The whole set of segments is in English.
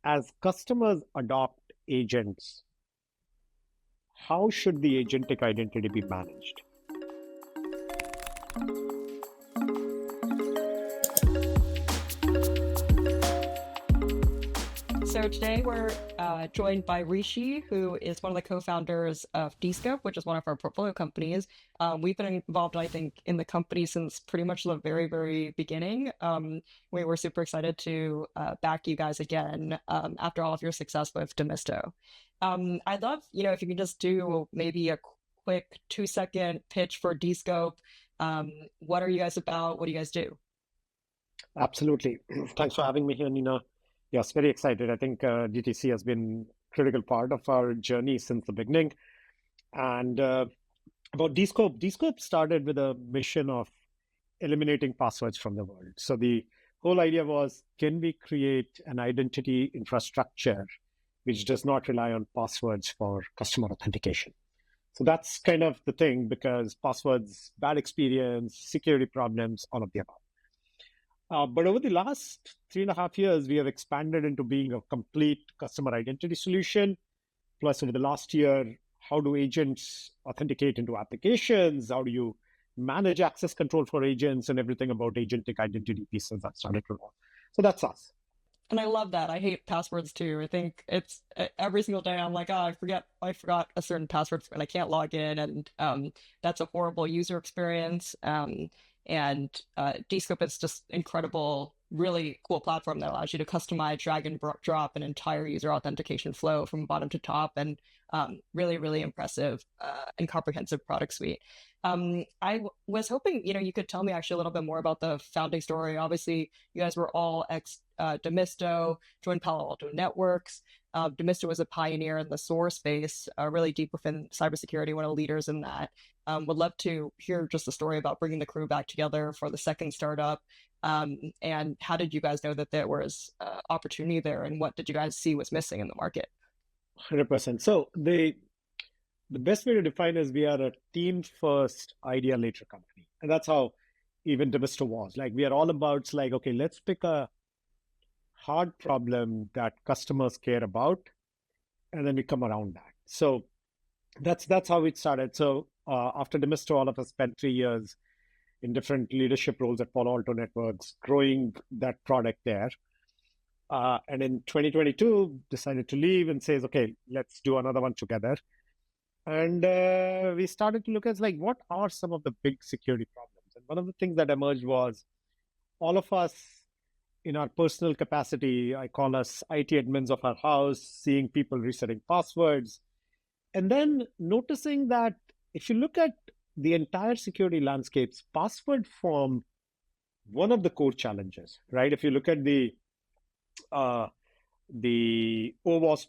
as customers adopt agents, how should the agentic identity be managed? So today we're joined by Rishi, who is one of the co-founders of Descope, which is one of our portfolio companies. We've been involved, I think, in the company since pretty much the very, very beginning. We were super excited to back you guys again after all of your success with Demisto. I'd love, if you could just do maybe a quick 2-second pitch for Descope. What are you guys about? What do you guys do? Absolutely. Thanks for having me here, Nina. Yes, very excited. I think DTC has been a critical part of our journey since the beginning. And about Descope, Descope started with a mission of eliminating passwords from the world. So the whole idea was, can we create an identity infrastructure which does not rely on passwords for customer authentication? So that's kind of the thing, because passwords, bad experience, security problems, all of the above. But over the last 3.5 years, we have expanded into being a complete customer identity solution. Plus, over the last year, how do agents authenticate into applications? How do you manage access control for agents, and everything about agentic identity pieces that started to roll? So that's us. And I love that. I hate passwords too. I think it's every single day I'm like, oh, I forgot a certain password and I can't log in. And that's a horrible user experience. And Descope is just incredible, really cool platform that allows you to customize, drag and drop an entire user authentication flow from bottom to top, and really, really impressive and comprehensive product suite. I was hoping, you could tell me actually a little bit more about the founding story. Obviously, you guys were all Demisto, joined Palo Alto Networks. Demisto was a pioneer in the SOAR space, really deep within cybersecurity, one of the leaders in that. Would love to hear just the story about bringing the crew back together for the second startup. And how did you guys know that there was opportunity there, and what did you guys see was missing in the market? 100%. So the best way to define is we are a team first, idea later company. And that's how even Demisto was. Like, we are all about, like, okay, let's pick a hard problem that customers care about, and then we come around that. So that's how it started. So after Demisto, all of us spent 3 years in different leadership roles at Palo Alto Networks, growing that product there. And in 2022, decided to leave and says, okay, let's do another one together. And we started to look at, like, what are some of the big security problems? And one of the things that emerged was all of us in our personal capacity, I call us IT admins of our house, seeing people resetting passwords, and then noticing that if you look at the entire security landscapes, password form one of the core challenges, right? If you look at the OWASP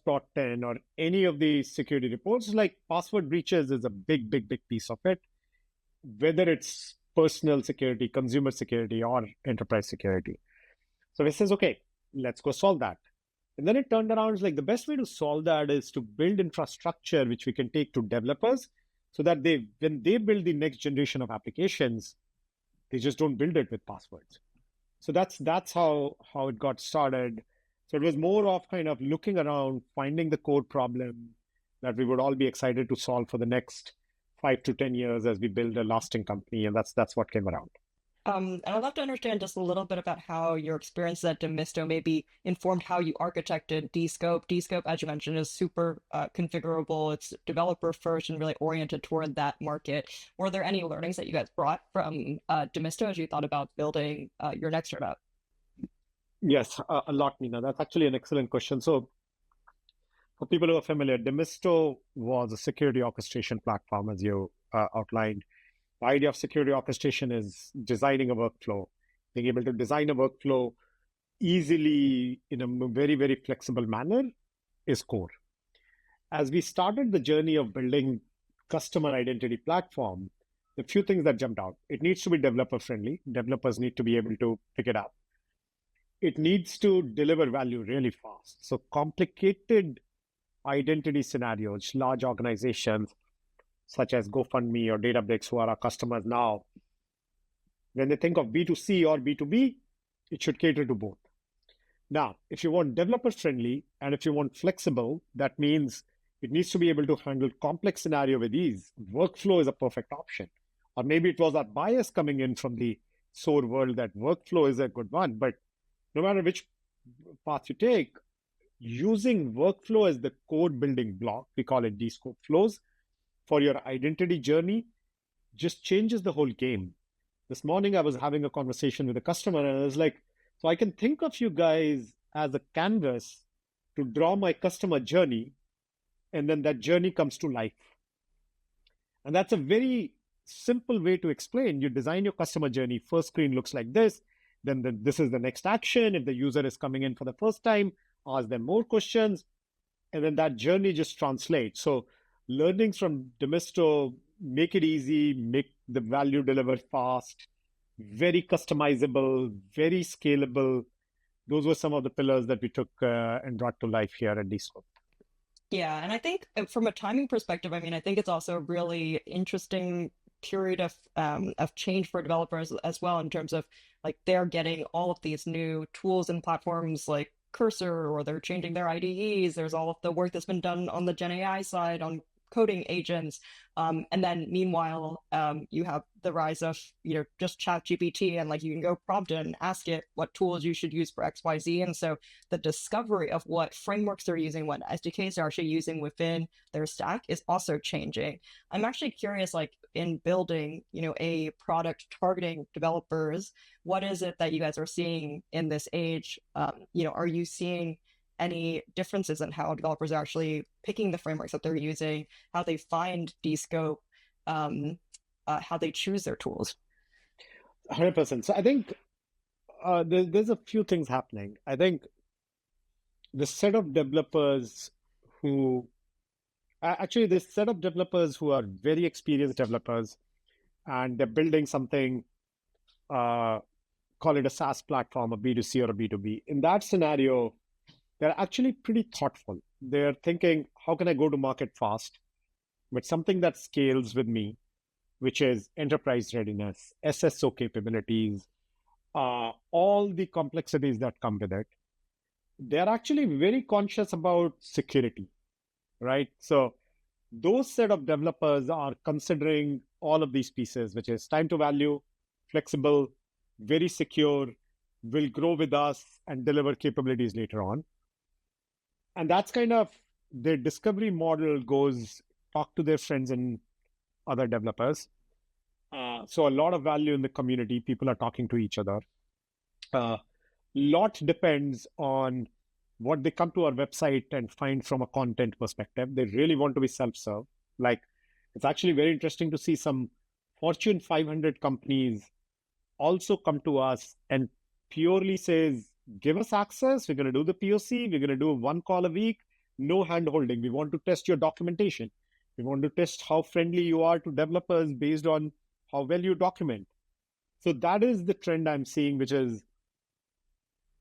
Plot 10 or any of the security reports, like, password breaches is a big piece of it, whether it's personal security, consumer security, or enterprise security. So it says, okay, let's go solve that. And then it turned around, it's like the best way to solve that is to build infrastructure which we can take to developers, so that when they build the next generation of applications, they just don't build it with passwords. So that's how it got started. So it was more of kind of looking around, finding the core problem that we would all be excited to solve for the next 5 to 10 years as we build a lasting company. And that's what came around. And I'd love to understand just a little bit about how your experience at Demisto maybe informed how you architected Descope. Descope, as you mentioned, is super configurable. It's developer first and really oriented toward that market. Were there any learnings that you guys brought from Demisto as you thought about building your next startup? Yes, a lot, Nina. That's actually an excellent question. So for people who are familiar, Demisto was a security orchestration platform, as you outlined. The idea of security orchestration is designing a workflow, being able to design a workflow easily in a very, very flexible manner is core. As we started the journey of building customer identity platform, the few things that jumped out: it needs to be developer friendly. Developers need to be able to pick it up. It needs to deliver value really fast. So complicated identity scenarios, large organizations such as GoFundMe or Databricks, who are our customers now, when they think of B2C or B2B, it should cater to both. Now, if you want developer friendly and if you want flexible, that means it needs to be able to handle complex scenario with ease. Workflow is a perfect option. Or maybe it was our bias coming in from the SOAR world that workflow is a good one. But no matter which path you take, using workflow as the code building block, we call it Descope flows, for your identity journey just changes the whole game. This morning, I was having a conversation with a customer, and I was like, so I can think of you guys as a canvas to draw my customer journey, and then that journey comes to life. And that's a very simple way to explain. You design your customer journey. First screen looks like this. Then this is the next action. If the user is coming in for the first time, ask them more questions. And then that journey just translates. So learnings from Demisto make it easy, make the value delivered fast, very customizable, very scalable. Those were some of the pillars that we took and brought to life here at Descope. Yeah, and I think from a timing perspective, I mean, I think it's also a really interesting period of change for developers as well in terms of like they're getting all of these new tools and platforms like Cursor, or they're changing their IDEs. There's all of the work that's been done on the Gen AI side on coding agents. And then meanwhile, you have the rise of, just chat GPT, and like you can go prompt it and ask it what tools you should use for XYZ. And so the discovery of what frameworks they're using, what SDKs they're actually using within their stack is also changing. I'm actually curious, like in building, a product targeting developers, what is it that you guys are seeing in this age? Are you seeing any differences in how developers are actually picking the frameworks that they're using, how they find Descope, how they choose their tools? 100%. So I think there's a few things happening. I think the set of developers who actually this set of developers who are very experienced developers and they're building something, call it a SaaS platform, a B2C or a B2B. In that scenario, they're actually pretty thoughtful. They're thinking, how can I go to market fast with something that scales with me, which is enterprise readiness, SSO capabilities, all the complexities that come with it. They're actually very conscious about security, right? So those set of developers are considering all of these pieces, which is time to value, flexible, very secure, will grow with us and deliver capabilities later on. And that's kind of their discovery model goes talk to their friends and other developers. So a lot of value in the community. People are talking to each other. Lot depends on what they come to our website and find from a content perspective. They really want to be self-serve. Like, it's actually very interesting to see some Fortune 500 companies also come to us and purely says, give us access. We're going to do the POC. We're going to do one call a week. No hand holding. We want to test your documentation. We want to test how friendly you are to developers based on how well you document. So that is the trend I'm seeing, which is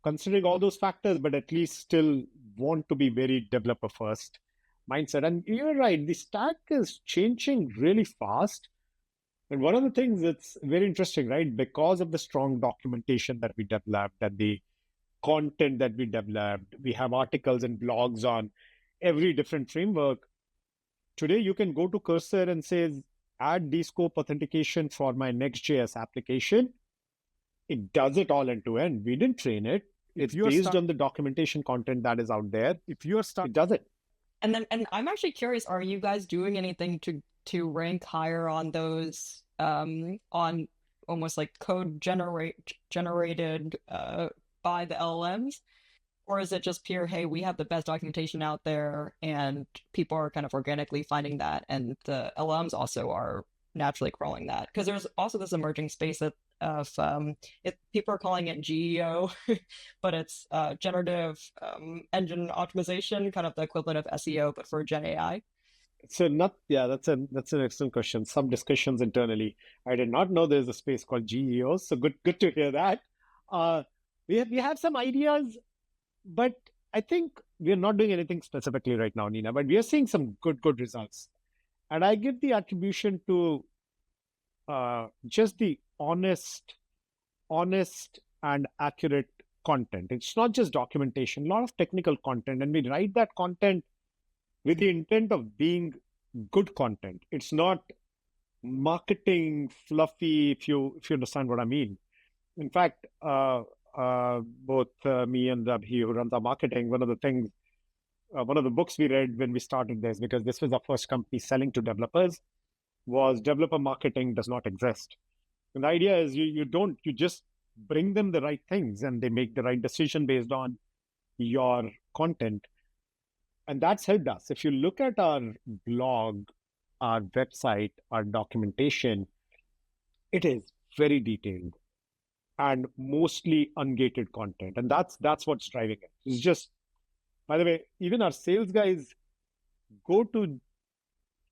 considering all those factors, but at least still want to be very developer first mindset. And you're right, the stack is changing really fast. And one of the things that's very interesting, right? Because of the strong documentation that we developed and the content that we developed, we have articles and blogs on every different framework. Today, you can go to Cursor and say, add Descope authentication for my Next.js application. It does it all end to end. We didn't train it. It's based on the documentation content that is out there. If you're stuck, it does it. And I'm actually curious, are you guys doing anything to rank higher on those on almost like code generated by the LLMs? Or is it just pure, hey, we have the best documentation out there and people are kind of organically finding that, and the LLMs also are naturally crawling that? Because there's also this emerging space of people are calling it GEO, but it's generative engine optimization, kind of the equivalent of SEO, but for Gen AI. So that's an excellent question. Some discussions internally. I did not know there's a space called GEO. So good to hear that. We have some ideas, but I think we're not doing anything specifically right now, Nina, but we are seeing some good results. And I give the attribution to just the honest and accurate content. It's not just documentation, a lot of technical content. And we write that content with the intent of being good content. It's not marketing fluffy, if you understand what I mean. In fact, both me and Abhi, who runs our marketing, one of the books we read when we started this, because this was our first company selling to developers, was developer marketing does not exist. And the idea is you just bring them the right things and they make the right decision based on your content. And that's helped us. If you look at our blog, our website, our documentation, it is very detailed and mostly ungated content. And that's what's driving it. It's just, by the way, even our sales guys go to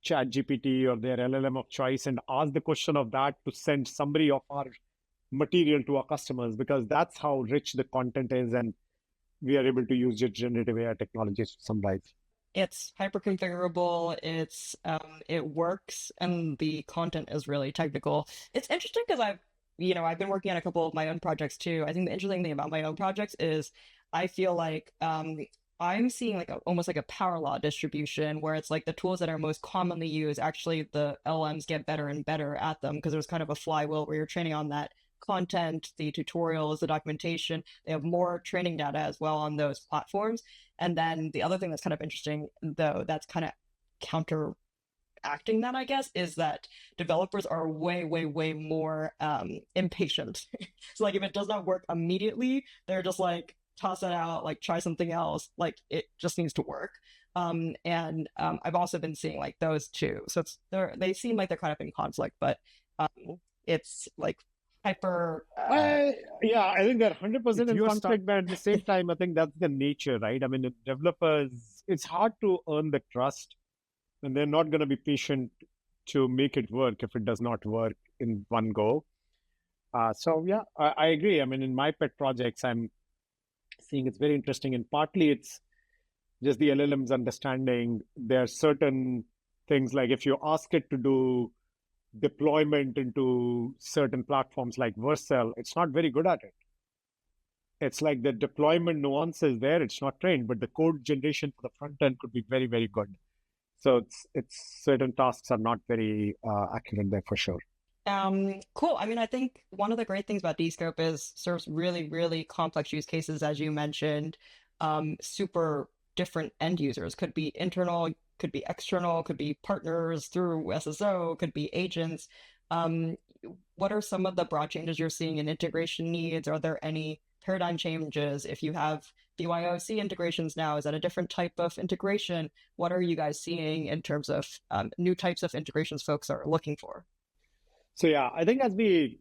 ChatGPT or their LLM of choice and ask the question of that to send summary of our material to our customers, because that's how rich the content is, and we are able to use generative AI technologies to summarize. It's hyper configurable. It works, and the content is really technical. It's interesting because I've been working on a couple of my own projects too. I think the interesting thing about my own projects is I feel like I'm seeing like almost like a power law distribution where it's like the tools that are most commonly used, actually the LMs get better and better at them because there's kind of a flywheel where you're training on that content, the tutorials, the documentation. They have more training data as well on those platforms. And then the other thing that's kind of interesting, though, that's kind of counteracting that, I guess, is that developers are way, way, way more impatient. So like if it does not work immediately, they're just like, toss it out, like try something else. Like it just needs to work. I've also been seeing like those two. So they seem like they're kind of in conflict, but it's like hyper. Yeah, I think they're 100% in you're conflict, but at the same time, I think that's the nature, right? I mean, if developers, it's hard to earn the trust, and they're not going to be patient to make it work if it does not work in one go. So yeah, I agree. I mean, in my pet projects, I'm seeing it's very interesting, and partly it's just the LLMs understanding there are certain things, like if you ask it to do deployment into certain platforms like Vercel, it's not very good at it. It's like the deployment nuances there, it's not trained, but the code generation for the front end could be very, very good. So it's certain tasks are not very accurate there for sure. Cool. I mean, I think one of the great things about Descope is serves really, really complex use cases, as you mentioned. Super different end users, could be internal, could be external, could be partners through SSO, could be agents. What are some of the broad changes you're seeing in integration needs? Are there any paradigm changes? If you have BYOC integrations now, is that a different type of integration? What are you guys seeing in terms of new types of integrations folks are looking for? So yeah, I think as we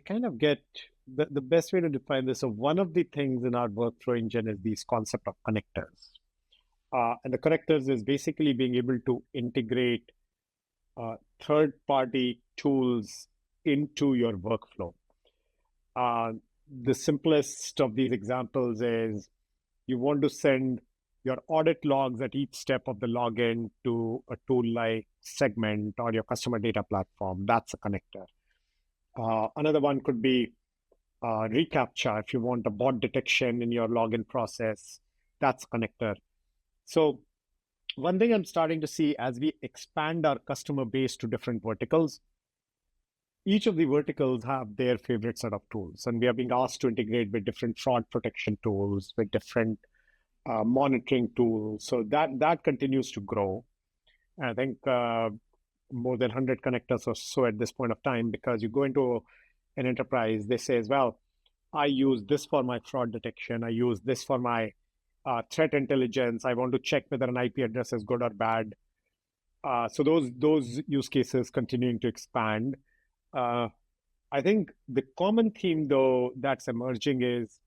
kind of get the best way to define this, so one of the things in our workflow engine is these concept of connectors. And the connectors is basically being able to integrate third-party tools into your workflow. The simplest of these examples is you want to send your audit logs at each step of the login to a tool like Segment or your customer data platform. That's a connector. Another one could be reCAPTCHA. If you want a bot detection in your login process, that's a connector. So one thing I'm starting to see as we expand our customer base to different verticals, each of the verticals have their favorite set of tools, and we are being asked to integrate with different fraud protection tools, with different monitoring tools. So that continues to grow. And I think more than 100 connectors or so at this point of time, because you go into an enterprise, they say as well, I use this for my fraud detection. I use this for my threat intelligence. I want to check whether an IP address is good or bad. So those use cases continuing to expand. I think the common theme, though, that's emerging is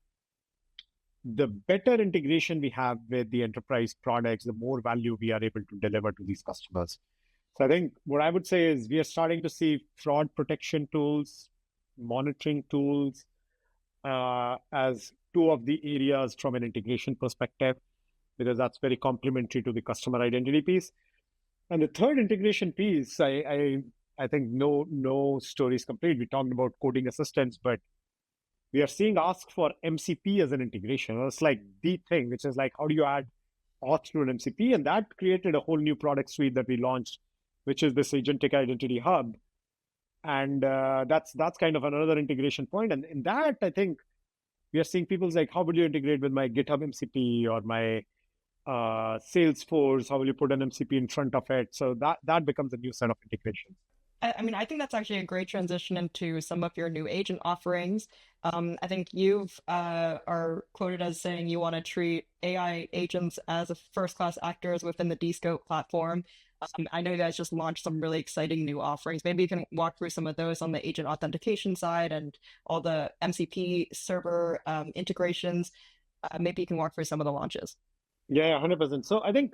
the better integration we have with the enterprise products, the more value we are able to deliver to these customers. So I think what I would say is we are starting to see fraud protection tools, monitoring tools as two of the areas from an integration perspective, because that's very complementary to the customer identity piece. And the third integration piece, I think no story is complete. We talked about coding assistants, but we are seeing ask for MCP as an integration. It's like the thing, which is like, how do you add auth to an MCP? And that created a whole new product suite that we launched, which is this agentic identity hub. And that's kind of another integration point. And in that, I think we are seeing people like, how would you integrate with my GitHub MCP or my Salesforce? How will you put an MCP in front of it? So that becomes a new set of integrations. I mean, I think that's actually a great transition into some of your new agent offerings. I think you've are quoted as saying you want to treat AI agents as a first-class actors within the Descope platform. I know you guys just launched some really exciting new offerings. Maybe you can walk through some of those on the agent authentication side and all the MCP server integrations. Maybe you can walk through some of the launches. Yeah, 100%. So I mean,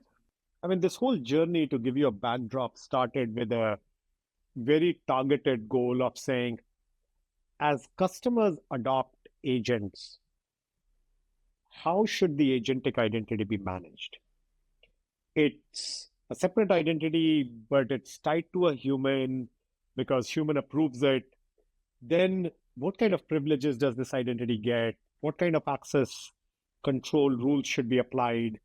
this whole journey, to give you a backdrop, started with a very targeted goal of saying, as customers adopt agents, how should the agentic identity be managed? It's a separate identity, but it's tied to a human because human approves it. Then what kind of privileges does this identity get? What kind of access control rules should be applied?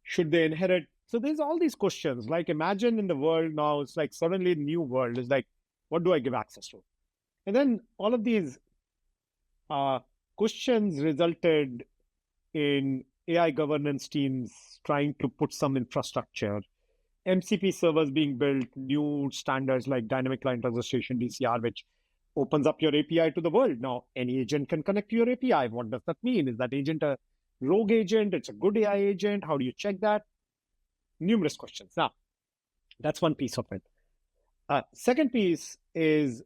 Should they inherit? So there's all these questions. Like, imagine in the world now, it's like suddenly a new world. It's like, what do I give access to? And then all of these questions resulted in AI governance teams trying to put some infrastructure, MCP servers being built, new standards like dynamic client registration, DCR, which opens up your API to the world. Now, any agent can connect to your API. What does that mean? Is that agent a rogue agent? It's a good AI agent. How do you check that? Numerous questions. Now, that's one piece of it. Second piece is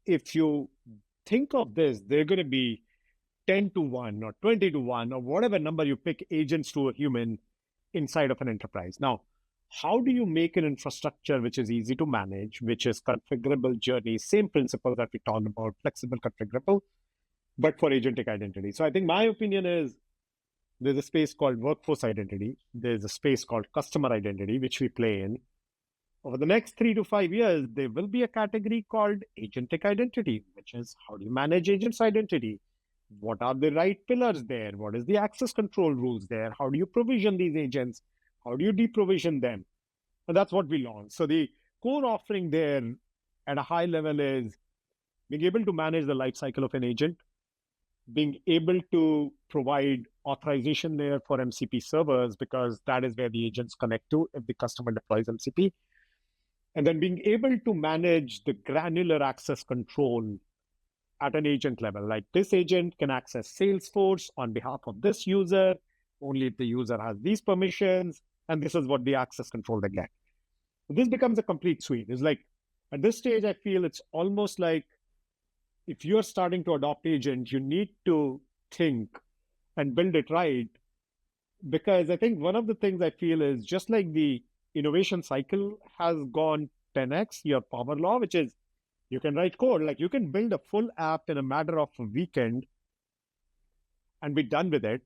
if you think of this, they're going to be 10 to 1 or 20 to 1 or whatever number you pick agents to a human inside of an enterprise. Now, how do you make an infrastructure which is easy to manage, which is configurable journey, same principle that we talked about, flexible, configurable, but for agentic identity? So I think my opinion is there's a space called workforce identity. There's a space called customer identity, which we play in. Over the next 3 to 5 years, there will be a category called agentic identity, which is how do you manage agents' identity? What are the right pillars there? What is the access control rules there? How do you provision these agents? How do you deprovision them? And that's what we launched. So the core offering there at a high level is being able to manage the life cycle of an agent, being able to provide authorization there for MCP servers, because that is where the agents connect to if the customer deploys MCP. And then being able to manage the granular access control at an agent level. Like, this agent can access Salesforce on behalf of this user, only if the user has these permissions, and this is what the access control they get. This becomes a complete suite. It's like, at this stage, I feel it's almost like if you're starting to adopt agent, you need to think and build it right. Because I think one of the things I feel is just like the innovation cycle has gone 10x, your power law, which is you can write code, like you can build a full app in a matter of a weekend and be done with it.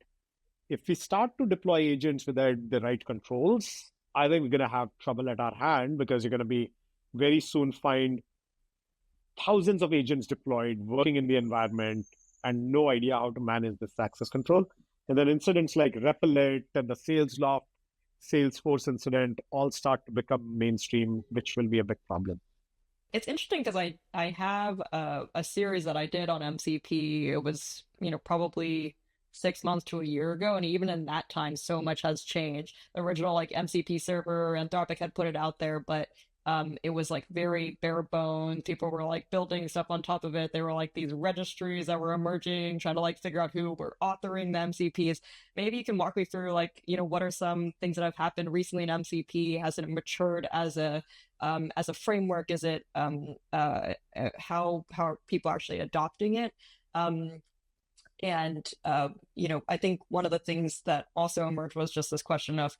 If we start to deploy agents without the right controls, I think we're going to have trouble at our hand, because you're going to be very soon find thousands of agents deployed working in the environment and no idea how to manage this access control. And then incidents like Repellent and the Salesloft, Salesforce incident all start to become mainstream, which will be a big problem. It's interesting because I have a series that I did on MCP. It was, probably 6 months to a year ago, and even in that time, so much has changed. The original like MCP server, Anthropic had put it out there, but it was like very bare bones. People were like building stuff on top of it. There were like these registries that were emerging, trying to like figure out who were authoring the MCPs. Maybe you can walk me through like, what are some things that have happened recently in MCP? Has it matured as a framework? Is it how are people actually adopting it? And I think one of the things that also emerged was just this question of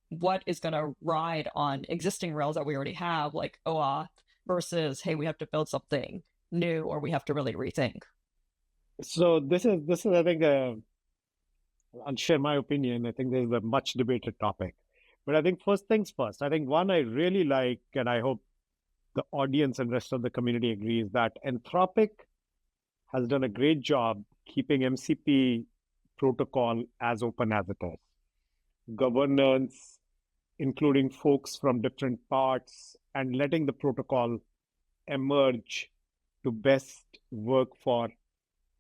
what is going to ride on existing rails that we already have, like OAuth, versus, hey, we have to build something new, or we have to really rethink. So this is I think I'll share my opinion. I think this is a much debated topic, but I think first things first. I think one I really like, and I hope the audience and rest of the community agrees, that Anthropic has done a great job keeping MCP protocol as open as it is. Governance, including folks from different parts, and letting the protocol emerge to best work for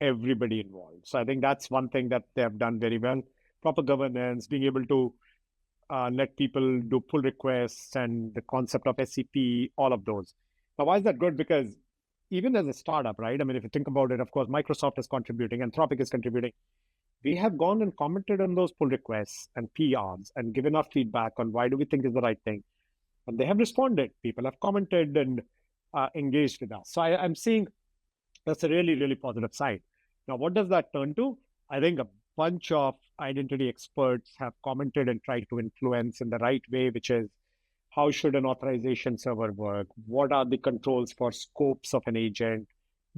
everybody involved. So I think that's one thing that they have done very well. Proper governance, being able to let people do pull requests, and the concept of SCP, all of those. Now, why is that good? Because even as a startup, right? I mean, if you think about it, of course, Microsoft is contributing, Anthropic is contributing. We have gone and commented on those pull requests and PRs and given our feedback on why do we think is the right thing. And they have responded. People have commented and engaged with us. So I'm seeing that's a really, really positive side. Now, what does that turn to? I think a bunch of identity experts have commented and tried to influence in the right way, which is how should an authorization server work? What are the controls for scopes of an agent,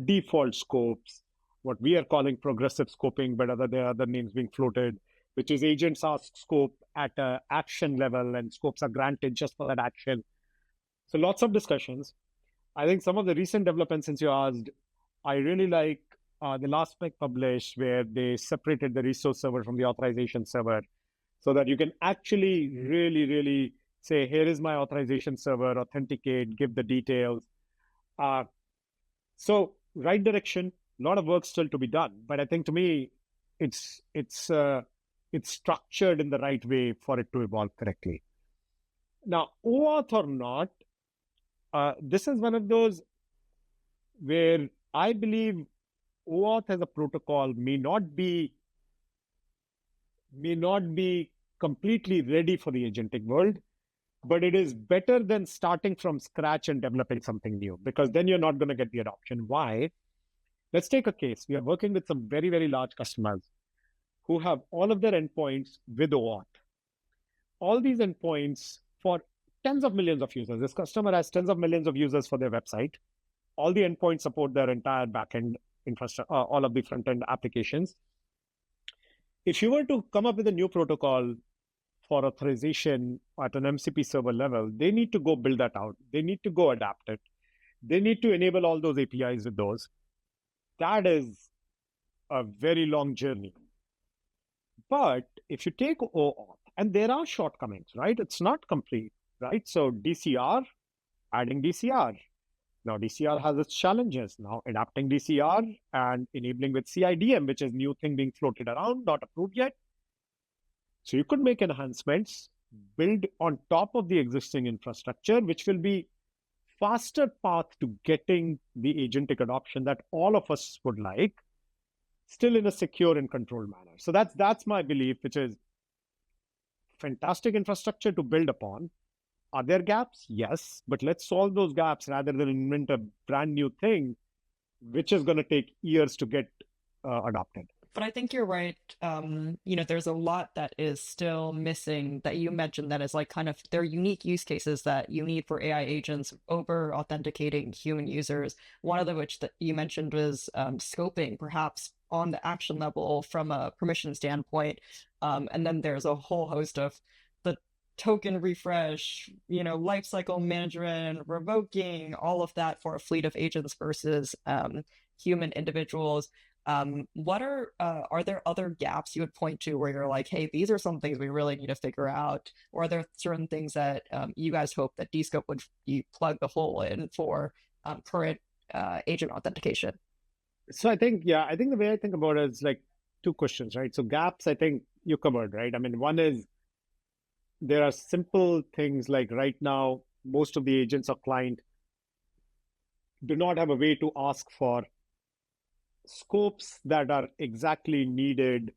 default scopes, what we are calling progressive scoping, but there are other names being floated, which is agents ask scope at an action level and scopes are granted just for that action. So lots of discussions. I think some of the recent developments, since you asked, I really like the last spec published where they separated the resource server from the authorization server so that you can actually really, really say, here is my authorization server, authenticate, give the details. So right direction, a lot of work still to be done. But I think to me, it's structured in the right way for it to evolve correctly. Now, OAuth or not, this is one of those where I believe OAuth as a protocol may not be completely ready for the agentic world, but it is better than starting from scratch and developing something new, because then you're not going to get the adoption. Why? Let's take a case. We are working with some very, very large customers who have all of their endpoints with OAuth. All these endpoints for tens of millions of users. This customer has tens of millions of users for their website. All the endpoints support their entire backend infrastructure, all of the front-end applications. If you were to come up with a new protocol for authorization at an MCP server level, they need to go build that out. They need to go adapt it. They need to enable all those APIs with those. That is a very long journey. But if you take OAuth, and there are shortcomings, right? It's not complete, right? So DCR, adding DCR. Now, DCR has its challenges. Now, adapting DCR and enabling with CIDM, which is new thing being floated around, not approved yet. So you could make enhancements, build on top of the existing infrastructure, which will be faster path to getting the agentic adoption that all of us would like, still in a secure and controlled manner. So that's my belief, which is fantastic infrastructure to build upon. Are there gaps? Yes, but let's solve those gaps rather than invent a brand new thing, which is going to take years to get adopted. But I think you're right. There's a lot that is still missing that you mentioned that is like kind of, they're unique use cases that you need for AI agents over authenticating human users. One of which that you mentioned was scoping, perhaps on the action level from a permission standpoint. And then there's a whole host of the token refresh, lifecycle management, revoking, all of that for a fleet of agents versus human individuals. What are there other gaps you would point to where you're like, hey, these are some things we really need to figure out? Or are there certain things that you guys hope that Descope would plug the hole in for current agent authentication? So I think the way I think about it is like two questions, right? So gaps, I think you covered, right? I mean, one is there are simple things like right now, most of the agents or client do not have a way to ask for scopes that are exactly needed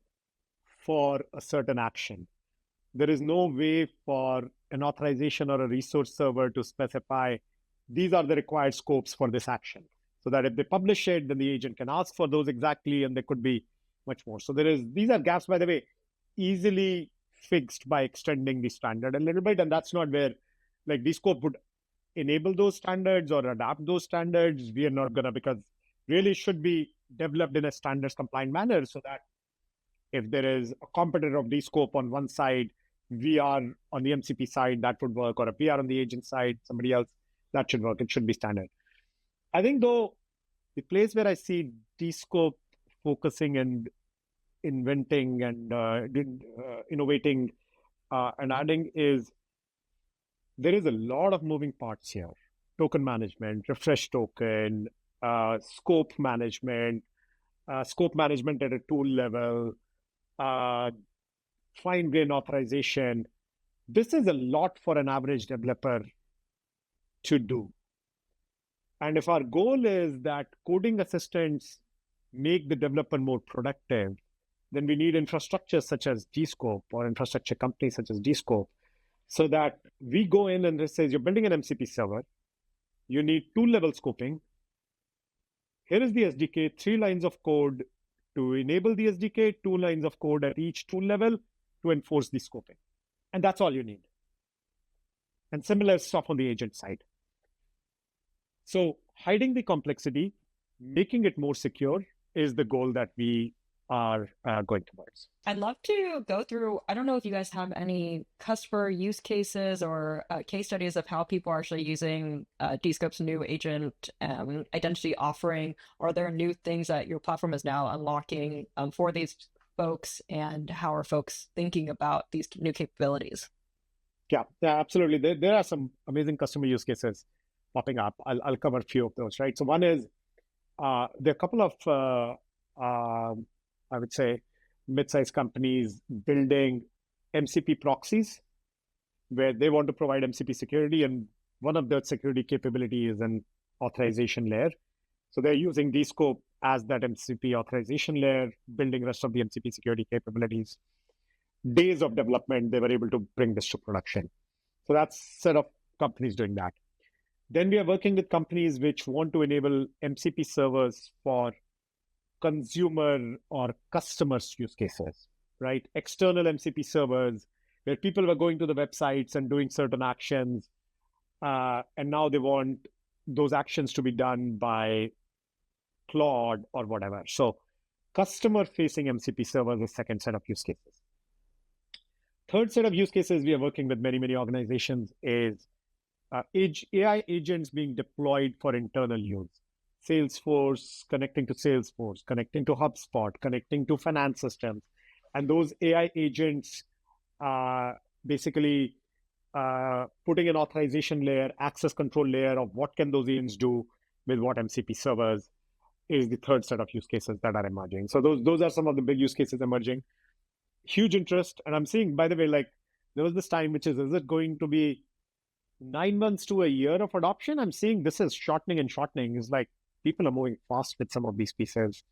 for a certain action. There is no way for an authorization or a resource server to specify these are the required scopes for this action. So that if they publish it, then the agent can ask for those exactly, and there could be much more. So these are gaps, by the way, easily fixed by extending the standard a little bit. And that's not where like Descope would enable those standards or adapt those standards. We are not gonna, because really should be developed in a standards compliant manner so that if there is a competitor of Descope on one side, we are on the MCP side, that would work, or if we are on the agent side, somebody else, that should work. It should be standard. I think though, The place where I see Descope focusing and inventing and innovating and adding is there is a lot of moving parts here. Token management, refresh token, scope management at a tool level, uh, fine grain authorization. This is a lot for an average developer to do. And if our goal is that coding assistants make the developer more productive, then we need infrastructure such as Descope or infrastructure companies such as Descope, so that we go in and it says you're building an MCP server, you need tool-level scoping. Here is the SDK, 3 lines of code to enable the SDK, 2 lines of code at each tool level to enforce the scoping. And that's all you need. And similar stuff on the agent side. So hiding the complexity, making it more secure is the goal that we are going towards. I'd love to go through, I don't know if you guys have any customer use cases or case studies of how people are actually using Descope's new agent identity offering. Are there new things that your platform is now unlocking for these folks, and how are folks thinking about these new capabilities? Yeah, absolutely. There are some amazing customer use cases popping up. I'll cover a few of those, right? So one is there are a couple of I would say mid-sized companies building MCP proxies where they want to provide MCP security, and one of their security capability is an authorization layer. So they're using Descope as that MCP authorization layer, building rest of the MCP security capabilities. Days of development, they were able to bring this to production. So that's a set of companies doing that. Then we are working with companies which want to enable MCP servers for consumer or customers use cases, right? External MCP servers where people were going to the websites and doing certain actions, and now they want those actions to be done by Claude or whatever. So customer-facing MCP servers is second set of use cases. Third set of use cases we are working with many organizations is AI agents being deployed for internal use. Salesforce, connecting to Salesforce, connecting to HubSpot, connecting to finance systems. And those AI agents basically putting an authorization layer, access control layer of what can those agents do with what MCP servers is the third set of use cases that are emerging. So those are some of the big use cases emerging. Huge interest. And I'm seeing, by the way, like there was this time, which is it going to be 9 months to a year of adoption? I'm seeing this is shortening and shortening. It's like people are moving fast with some of these pieces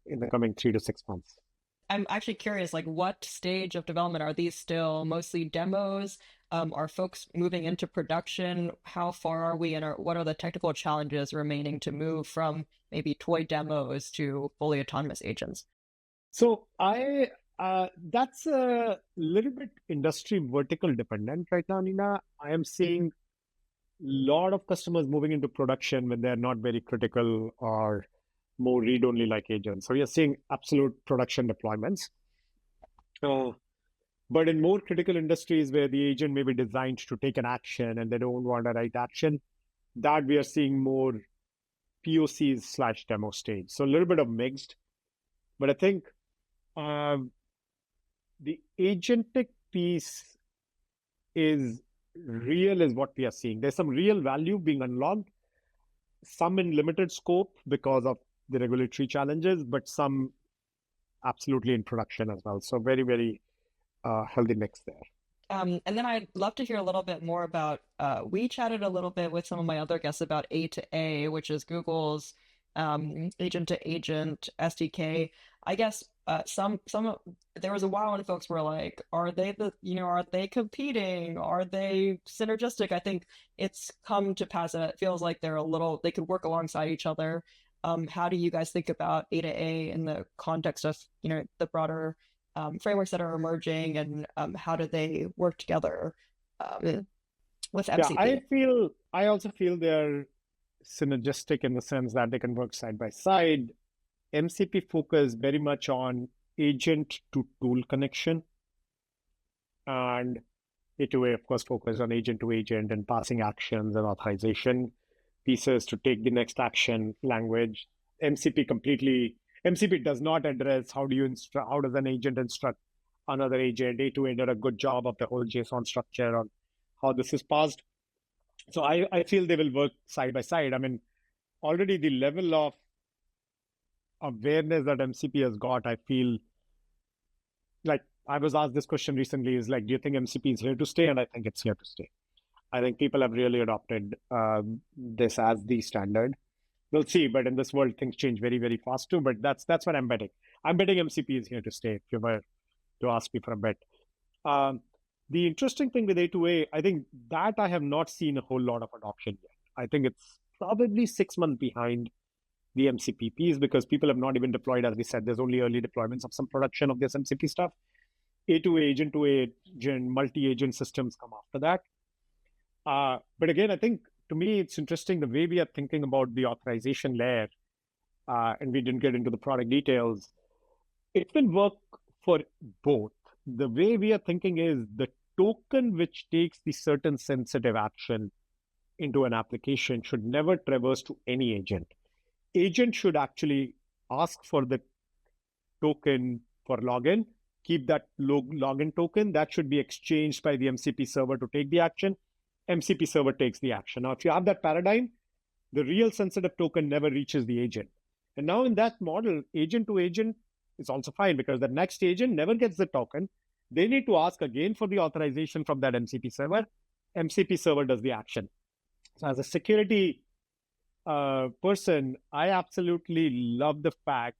in the coming 3 to 6 months. I'm actually curious, like what stage of development are these still mostly demos? Are folks moving into production? How far are we, and what are the technical challenges remaining to move from maybe toy demos to fully autonomous agents? So that's a little bit industry vertical dependent right now, Nina. I am seeing a lot of customers moving into production when they're not very critical or more read-only like agents. So we are seeing absolute production deployments. But in more critical industries where the agent may be designed to take an action and they don't want to write action, that we are seeing more POCs/demo stage. So a little bit of mixed. But I think the agentic piece is real is what we are seeing. There's some real value being unlocked, some in limited scope because of the regulatory challenges, but some absolutely in production as well. So very healthy mix there. And then I'd love to hear a little bit more about, we chatted a little bit with some of my other guests about A2A, which is Google's agent to agent SDK. I guess there was a while when folks were like, are they competing? Are they synergistic? I think it's come to pass that it feels like they could work alongside each other. How do you guys think about A2A in the context of, the broader frameworks that are emerging, and how do they work together with MCP? Yeah, I also feel they're synergistic in the sense that they can work side by side. MCP focus very much on agent to tool connection, and A2A, of course, focus on agent to agent and passing actions and authorization pieces to take the next action language. MCP does not address how does an agent instruct another agent. A2A did a good job of the whole JSON structure on how this is parsed. So I feel they will work side by side. I mean, already the level of awareness that MCP has got, I feel like I was asked this question recently is like, do you think MCP is here to stay? And I think it's here to stay. I think people have really adopted this as the standard. We'll see, but in this world, things change very, very fast too. But that's what I'm betting. I'm betting MCP is here to stay, if you were to ask me for a bet. The interesting thing with A2A, I think that I have not seen a whole lot of adoption yet. I think it's probably 6 months behind the MCP piece because people have not even deployed, as we said, there's only early deployments of some production of this MCP stuff. A2A, agent to agent, multi-agent systems come after that. But again, I think to me, it's interesting the way we are thinking about the authorization layer, and we didn't get into the product details. It will work for both. The way we are thinking is the token which takes the certain sensitive action into an application should never traverse to any agent. Agent should actually ask for the token for login, keep that login token. That should be exchanged by the MCP server to take the action. MCP server takes the action. Now, if you have that paradigm, the real sensitive token never reaches the agent. And now in that model, agent to agent is also fine because the next agent never gets the token. They need to ask again for the authorization from that MCP server. MCP server does the action. So as a security person, I absolutely love the fact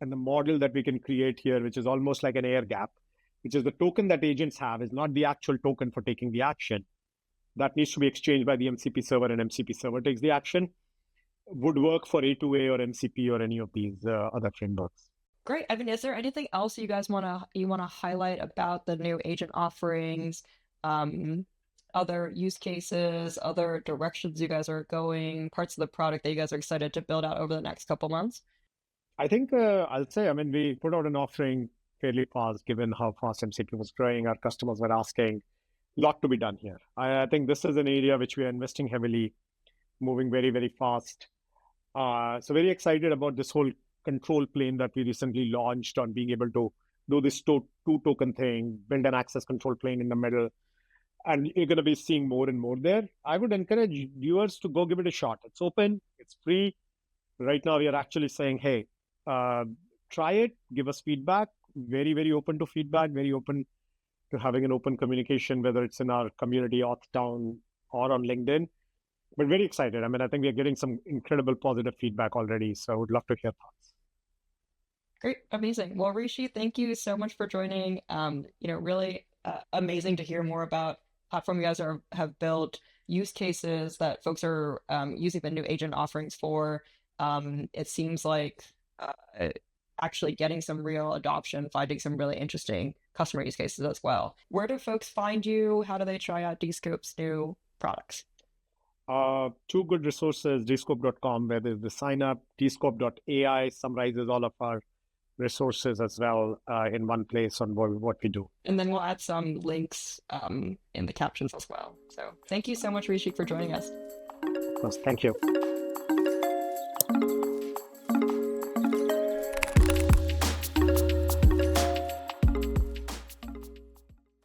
and the model that we can create here, which is almost like an air gap, which is the token that agents have is not the actual token for taking the action. That needs to be exchanged by the MCP server, and MCP server takes the action. Would work for A2A or MCP or any of these other frameworks. Great. I mean, is there anything else you guys want to highlight about the new agent offerings, other use cases, other directions you guys are going, parts of the product that you guys are excited to build out over the next couple months? I think I'll say, I mean, we put out an offering fairly fast, given how fast MCP was growing. Our customers were asking. Lot to be done here. I think this is an area which we are investing heavily, moving very, very fast. So very excited about this whole control plane that we recently launched on being able to do this two token thing, build an access control plane in the middle. And you're going to be seeing more and more there. I would encourage viewers to go give it a shot. It's open, it's free. Right now, we are actually saying, hey, try it, give us feedback. Very, very open to feedback, very open to having an open communication, whether it's in our community, auth town, or on LinkedIn. But very excited. I mean, I think we're getting some incredible positive feedback already. So I would love to hear thoughts. Great. Amazing. Well, Rishi, thank you so much for joining. Really amazing to hear more about platform you guys have built, use cases that folks are using the new agent offerings for. It seems like actually getting some real adoption, finding some really interesting customer use cases as well. Where do folks find you? How do they try out Descope's new products? Two good resources, descope.com, where there's the sign up, descope.ai summarizes all of our resources as well in one place on what we do. And then we'll add some links in the captions as well. So thank you so much, Rishi, for joining us. Of course, thank you.